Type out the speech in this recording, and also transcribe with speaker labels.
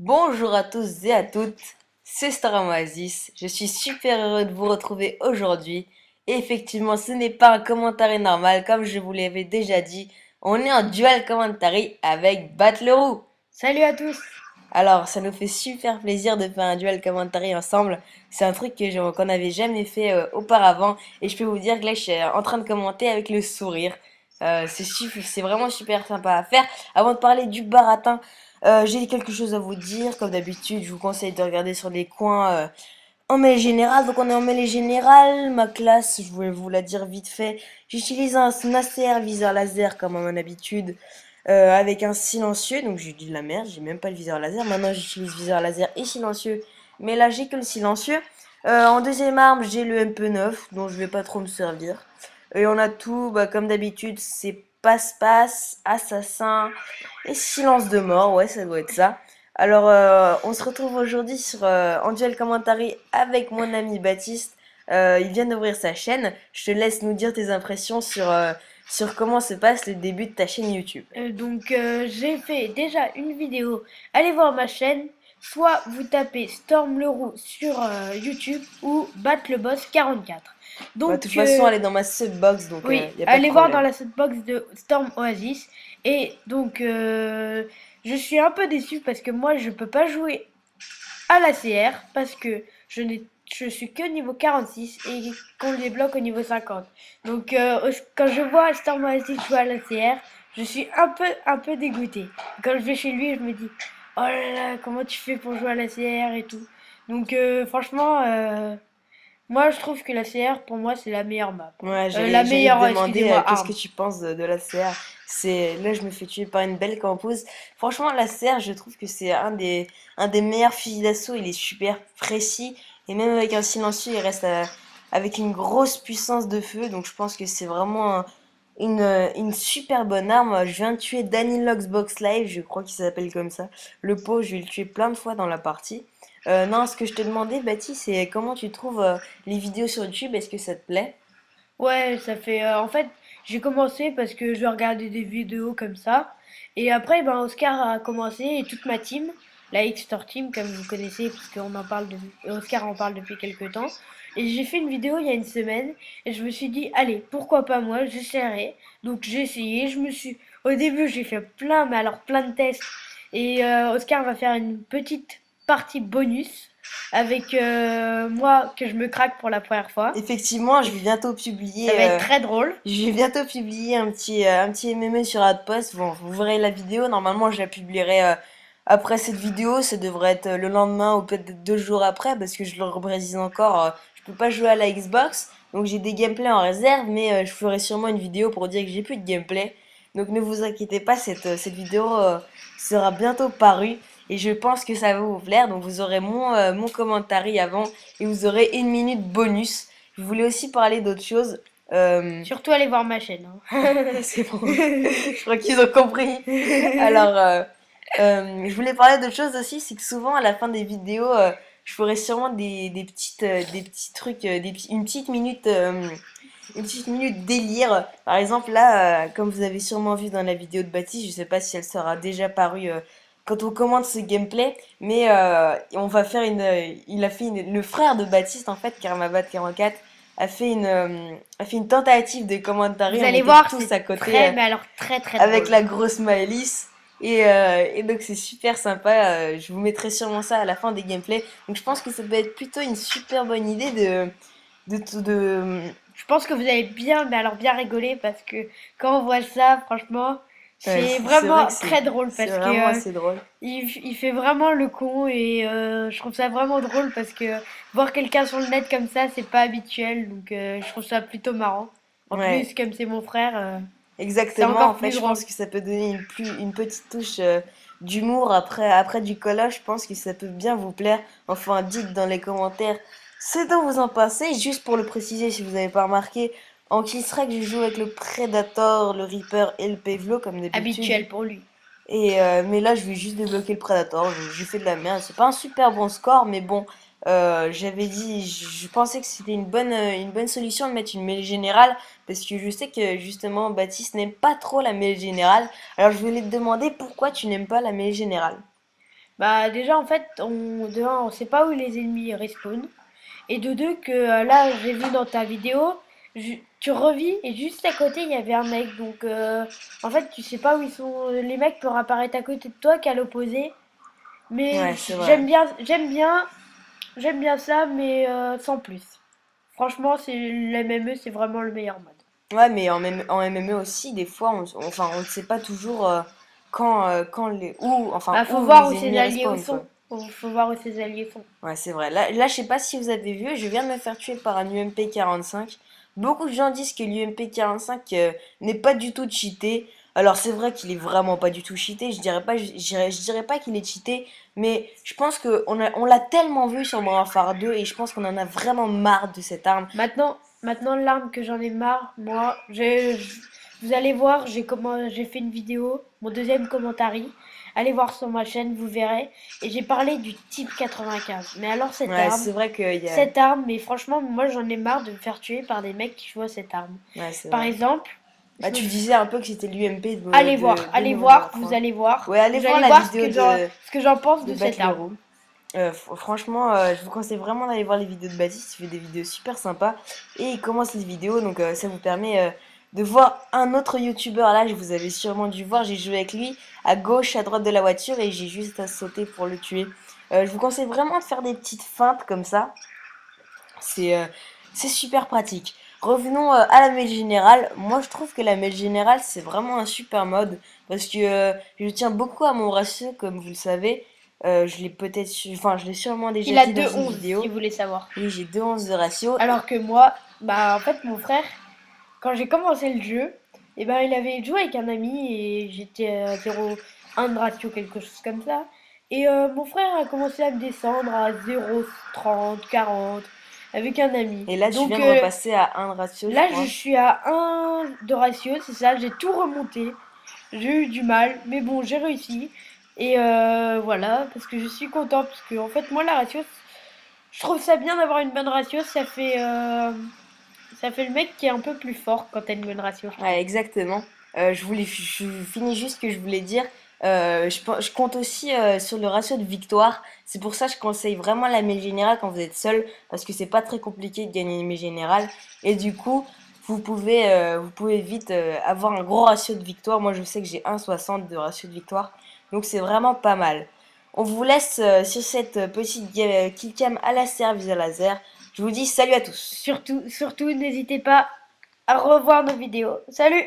Speaker 1: Bonjour à tous et à toutes, c'est Staramoasis. Je suis super heureux de vous retrouver aujourd'hui. Et effectivement, ce n'est pas un commentary normal, comme je vous l'avais déjà dit. On est en dual commentary avec Batleroo.
Speaker 2: Salut à tous.
Speaker 1: Alors, ça nous fait super plaisir de faire un dual commentary ensemble. C'est un truc qu'on n'avait jamais fait auparavant. Et je peux vous dire que là, je suis en train de commenter avec le sourire. C'est vraiment super sympa à faire. Avant de parler du baratin, j'ai quelque chose à vous dire. Comme d'habitude, je vous conseille de regarder sur les coins en mêlée générale. Donc, on est en mêlée générale. Ma classe, je voulais vous la dire vite fait. J'utilise un Nasser viseur laser comme à mon habitude. Avec un silencieux, donc j'ai dit de la merde, j'ai même pas le viseur laser. Maintenant j'utilise viseur laser et silencieux, mais là j'ai que le silencieux. En deuxième arme, j'ai le MP9, dont je vais pas trop me servir. Et on a tout, comme d'habitude, c'est passe-passe, assassin et silence de mort, ouais, ça doit être ça. Alors, on se retrouve aujourd'hui sur en duel commentary avec mon ami Baptiste. Il vient d'ouvrir sa chaîne. Je te laisse nous dire tes impressions sur comment se passe le début de ta chaîne YouTube.
Speaker 2: J'ai fait déjà une vidéo. Allez voir ma chaîne. Soit vous tapez Storm Leroux sur YouTube ou Bat le Boss 44.
Speaker 1: Bah, de toute façon, elle est dans ma subbox, donc
Speaker 2: Oui,
Speaker 1: y a pas de
Speaker 2: allez voir dans
Speaker 1: problème.
Speaker 2: la setbox de Storm Oasis. Je suis un peu déçu parce que moi je peux pas jouer à la CR parce que je suis que niveau 46 et qu'on le débloque au niveau 50. Quand je vois Storm Oasis jouer à la CR, je suis un peu dégoûté. Quand je vais chez lui, je me dis oh là là, comment tu fais pour jouer à la CR et tout. Franchement, moi je trouve que la CR pour moi c'est la meilleure map.
Speaker 1: Ouais,
Speaker 2: La
Speaker 1: j'allais te
Speaker 2: meilleure,
Speaker 1: demander
Speaker 2: excusez-moi,
Speaker 1: qu'est-ce que
Speaker 2: arme.
Speaker 1: tu penses de la CR. Là, je me fais tuer par une belle campouse. Franchement, la CR, je trouve que c'est un des meilleurs fusils d'assaut. Il est super précis et même avec un silencieux, il reste avec une grosse puissance de feu. Donc, je pense que c'est vraiment une super bonne arme. Je viens de tuer Danny Box Live, je crois qu'il s'appelle comme ça. Le pot, je vais le tuer plein de fois dans la partie. Non, ce que je te demandais, Baptiste, c'est comment tu trouves les vidéos sur YouTube. Est-ce que ça te plaît?
Speaker 2: Ouais, ça fait. En fait, j'ai commencé parce que je regardais des vidéos comme ça. Et après, ben, Oscar a commencé et toute ma team, la X-Store Team, comme vous connaissez, puisqu'on en parle de, Oscar en parle depuis quelques temps. Et j'ai fait une vidéo il y a une semaine et je me suis dit, allez, pourquoi pas moi, j'essaierai. Donc j'ai essayé, Au début, j'ai fait plein, mais alors plein de tests. Oscar va faire une petite partie bonus avec moi que je me craque pour la première fois.
Speaker 1: Effectivement,
Speaker 2: Et ça va être très drôle.
Speaker 1: je vais bientôt publier un petit MME sur Outpost. Bon, vous verrez la vidéo. Normalement, je la publierai après cette vidéo. Ça devrait être le lendemain ou peut-être 2 jours après parce que je le reprécise encore. Je peux pas jouer à la Xbox, donc j'ai des gameplays en réserve, mais je ferai sûrement une vidéo pour dire que j'ai plus de gameplay. Donc ne vous inquiétez pas, cette vidéo sera bientôt parue et je pense que ça va vous plaire. Donc vous aurez mon commentaire avant et vous aurez une minute bonus. Je voulais aussi parler d'autre chose. Euh,
Speaker 2: Surtout aller voir ma chaîne, hein.
Speaker 1: c'est bon, je crois qu'ils ont compris. Alors, je voulais parler d'autre chose aussi, c'est que souvent à la fin des vidéos, je ferai sûrement des petits trucs, une petite minute délire. Par exemple, là, comme vous avez sûrement vu dans la vidéo de Baptiste, je sais pas si elle sera déjà parue quand on commente ce gameplay, mais on va faire il a fait le frère de Baptiste en fait, Karmabat44 a fait une tentative de commentary.
Speaker 2: Vous
Speaker 1: On
Speaker 2: allez
Speaker 1: était
Speaker 2: voir,
Speaker 1: tous
Speaker 2: c'est
Speaker 1: à côté
Speaker 2: très, mais alors très très
Speaker 1: avec
Speaker 2: drôle.
Speaker 1: la grosse Maëlys. Et donc c'est super sympa. Je vous mettrai sûrement ça à la fin des gameplays. Donc je pense que ça peut être plutôt une super bonne idée de
Speaker 2: Je pense que vous allez bien, mais alors bien rigoler parce que quand on voit ça, franchement,
Speaker 1: ouais,
Speaker 2: c'est
Speaker 1: c'est vrai
Speaker 2: vraiment
Speaker 1: que
Speaker 2: très drôle
Speaker 1: c'est
Speaker 2: parce
Speaker 1: vraiment
Speaker 2: que
Speaker 1: assez drôle.
Speaker 2: il fait vraiment le con et je trouve ça vraiment drôle parce que voir quelqu'un sur le net comme ça, c'est pas habituel. Je trouve ça plutôt marrant. En
Speaker 1: Ouais,
Speaker 2: plus, comme c'est mon frère, c'est
Speaker 1: exactement. En
Speaker 2: encore
Speaker 1: fait,
Speaker 2: plus
Speaker 1: je
Speaker 2: drôle.
Speaker 1: pense que ça peut donner une petite touche d'humour après du collage. Je pense que ça peut bien vous plaire. Enfin, dites dans les commentaires ce dont vous en pensez. Juste pour le préciser, si vous n'avez pas remarqué, en Killstrike, je joue avec le Predator, le Reaper et le Pavelo comme d'habitude.
Speaker 2: Habituel pour lui.
Speaker 1: Mais là, je vais juste débloquer le Predator. J'ai fait de la merde. C'est pas un super bon score, mais bon. Je pensais que c'était une bonne solution de mettre une mêlée générale. Parce que je sais que justement, Baptiste n'aime pas trop la mêlée générale. Alors, je voulais te demander pourquoi tu n'aimes pas la mêlée générale.
Speaker 2: Bah déjà en fait, de un, on sait pas où les ennemis respawn. Et de deux, que là, j'ai vu dans ta vidéo, tu revis et juste à côté, il y avait un mec. Donc en fait, tu sais pas où ils sont. Les mecs peuvent apparaître à côté de toi qu'à l'opposé. Mais
Speaker 1: Ouais, c'est vrai.
Speaker 2: j'aime bien ça, mais sans plus. Franchement, c'est l'MME, c'est vraiment le meilleur mode.
Speaker 1: Ouais, mais en MME aussi, des fois, enfin, on ne sait pas toujours quand
Speaker 2: Bah, faut
Speaker 1: où
Speaker 2: voir où
Speaker 1: les
Speaker 2: ses
Speaker 1: ennemis
Speaker 2: alliés
Speaker 1: respawnent,
Speaker 2: sont.
Speaker 1: quoi.
Speaker 2: Faut voir où ses alliés sont.
Speaker 1: Ouais, c'est vrai. Là, je sais pas si vous avez vu, je viens de me faire tuer par un UMP 45. Beaucoup de gens disent que l'UMP 45 n'est pas du tout cheaté. Alors c'est vrai qu'il est vraiment pas du tout cheaté. Je dirais pas qu'il est cheaté, mais je pense que on l'a tellement vu sur Modern Warfare 2 et je pense qu'on en a vraiment marre de cette arme.
Speaker 2: Maintenant l'arme que j'en ai marre, moi, vous allez voir, j'ai fait une vidéo, mon deuxième commentary. Allez voir sur ma chaîne, vous verrez. Et j'ai parlé du type 95. Mais alors
Speaker 1: Ouais, c'est vrai qu'il y a.
Speaker 2: cette arme, mais franchement, moi j'en ai marre de me faire tuer par des mecs qui jouent à cette arme.
Speaker 1: Ouais, c'est
Speaker 2: Par
Speaker 1: vrai.
Speaker 2: exemple,
Speaker 1: Bah,
Speaker 2: je me
Speaker 1: tu
Speaker 2: f-
Speaker 1: disais un peu que c'était l'UMP de
Speaker 2: allez
Speaker 1: Modern
Speaker 2: voir,
Speaker 1: Warfare. Ouais, allez
Speaker 2: vous
Speaker 1: voir
Speaker 2: allez
Speaker 1: la
Speaker 2: voir
Speaker 1: vidéo
Speaker 2: ce que j'en pense
Speaker 1: de
Speaker 2: de cette arme.
Speaker 1: Battle. Franchement, je vous conseille vraiment d'aller voir les vidéos de Baptiste. Il fait des vidéos super sympas et il commence les vidéos, donc ça vous permet de voir un autre youtubeur. Là, vous avez sûrement dû voir, j'ai joué avec lui à gauche, à droite de la voiture et j'ai juste à sauter pour le tuer. Je vous conseille vraiment de faire des petites feintes comme ça. C'est c'est super pratique. Revenons à la mêle générale. Moi, je trouve que la mêle générale, c'est vraiment un super mode parce que je tiens beaucoup à mon ratio, comme vous le savez. Je l'ai sûrement déjà
Speaker 2: Il a
Speaker 1: dit dans
Speaker 2: deux
Speaker 1: une
Speaker 2: 11 si
Speaker 1: vidéo.
Speaker 2: vous voulez savoir.
Speaker 1: Oui, j'ai 2,11 de ratio.
Speaker 2: Alors que moi, bah en fait mon frère, quand j'ai commencé le jeu, et ben il avait joué avec un ami et j'étais à 0,1 de ratio, quelque chose comme ça. Et mon frère a commencé à me descendre à 0,30, 40 avec un ami.
Speaker 1: Et là, tu
Speaker 2: Donc
Speaker 1: viens de repasser à 1 de ratio, je
Speaker 2: là je
Speaker 1: crois.
Speaker 2: suis à 1 de ratio, c'est ça, j'ai tout remonté. J'ai eu du mal, mais bon, j'ai réussi. Et voilà, parce que je suis content, parce que en fait moi la ratio, je trouve ça bien d'avoir une bonne ratio, ça fait le mec qui est un peu plus fort quand t'as une bonne ratio, je trouve.
Speaker 1: Ouais, exactement. Je finis juste ce que je voulais dire. Je compte aussi sur le ratio de victoire. C'est pour ça que je conseille vraiment la mêle générale quand vous êtes seul, parce que c'est pas très compliqué de gagner une mêle générale. Et du coup, vous pouvez vite avoir un gros ratio de victoire. Moi, je sais que j'ai 1,60 de ratio de victoire, donc c'est vraiment pas mal. On vous laisse sur cette petite killcam à la viseur laser. Je vous dis salut à tous.
Speaker 2: Surtout, n'hésitez pas à revoir nos vidéos. Salut!